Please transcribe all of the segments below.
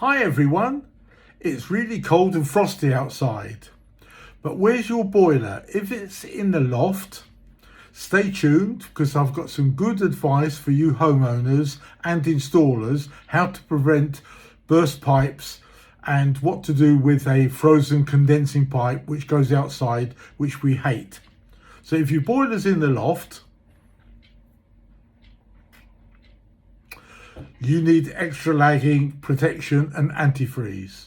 Hi everyone, it's really cold and frosty outside, but where's your boiler? If it's in the loft, stay tuned because I've got some good advice for you homeowners and installers how to prevent burst pipes and what to do with a frozen condensing pipe which goes outside, which we hate. So if your boiler's in the loft, you need extra lagging protection and antifreeze.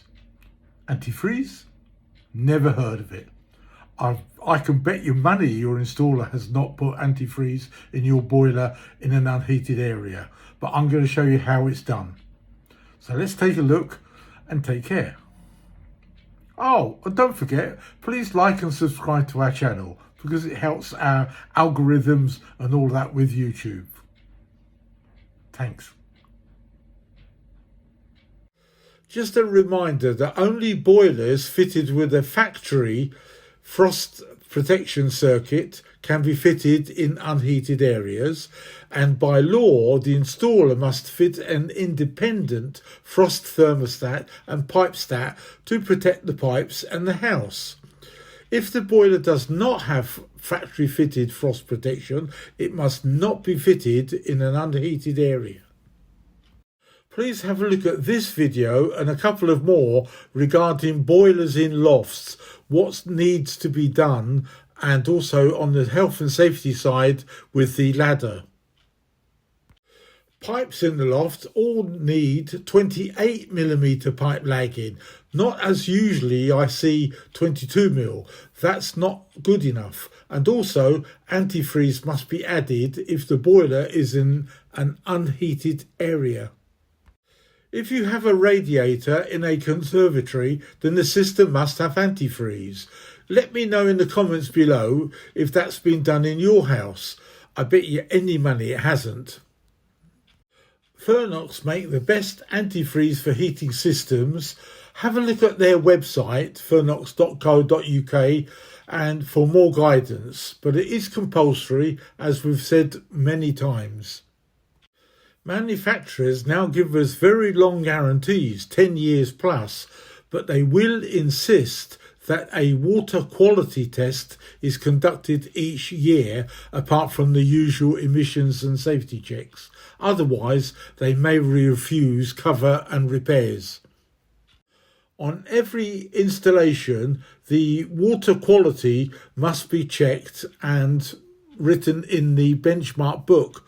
Antifreeze? Never heard of it. I can bet you money your installer has not put antifreeze in your boiler in an unheated area, but I'm going to show you how it's done. So let's take a look and take care. Oh, and don't forget, please like and subscribe to our channel because it helps our algorithms and all that with YouTube. Thanks. Just a reminder that only boilers fitted with a factory frost protection circuit can be fitted in unheated areas, and by law the installer must fit an independent frost thermostat and pipe stat to protect the pipes and the house. If the boiler does not have factory fitted frost protection, it must not be fitted in an unheated area. Please have a look at this video and a couple of more regarding boilers in lofts, what needs to be done, and also on the health and safety side with the ladder. Pipes in the loft all need 28mm pipe lagging, not as usually I see 22mm. That's not good enough. And also antifreeze must be added if the boiler is in an unheated area. If you have a radiator in a conservatory, then the system must have antifreeze. Let me know in the comments below if that's been done in your house. I bet you any money it hasn't. Fernox make the best antifreeze for heating systems. Have a look at their website, fernox.co.uk, and for more guidance, but it is compulsory, as we've said many times. Manufacturers now give us very long guarantees, 10 years plus, but they will insist that a water quality test is conducted each year apart from the usual emissions and safety checks. Otherwise, they may refuse cover and repairs. On every installation, the water quality must be checked and written in the benchmark book.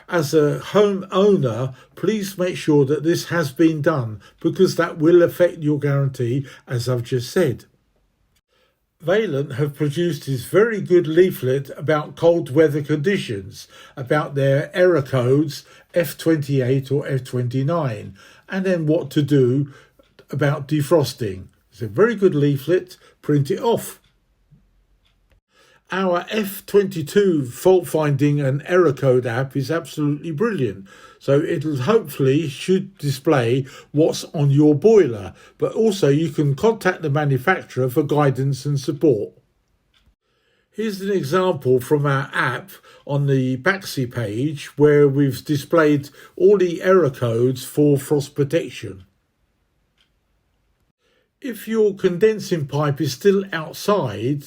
As a homeowner, please make sure that this has been done because that will affect your guarantee, as I've just said. Vaillant have produced this very good leaflet about cold weather conditions, about their error codes F28 or F29, and then what to do about defrosting. It's a very good leaflet, print it off. Our F22 fault finding and error code app is absolutely brilliant. So it'll hopefully should display what's on your boiler, but also you can contact the manufacturer for guidance and support. Here's an example from our app on the Baxi page where we've displayed all the error codes for frost protection. If your condensing pipe is still outside,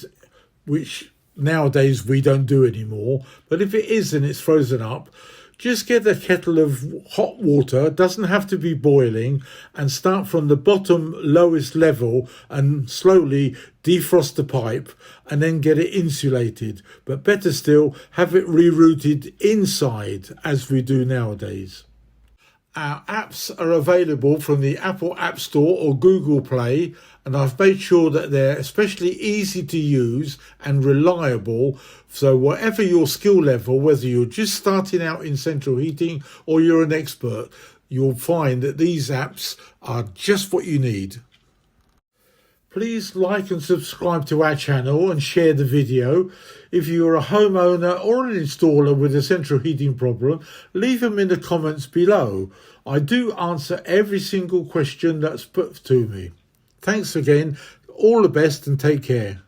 which nowadays we don't do anymore, but if it is and it's frozen up, just get a kettle of hot water, doesn't have to be boiling, and start from the bottom lowest level and slowly defrost the pipe and then get it insulated. But better still, have it rerouted inside as we do nowadays. Our apps are available from the Apple App Store or Google Play, and I've made sure that they're especially easy to use and reliable. So whatever your skill level, whether you're just starting out in central heating or you're an expert, you'll find that these apps are just what you need. Please like and subscribe to our channel and share the video. If you're a homeowner or an installer with a central heating problem, leave them in the comments below. I do answer every single question that's put to me. Thanks again, all the best and take care.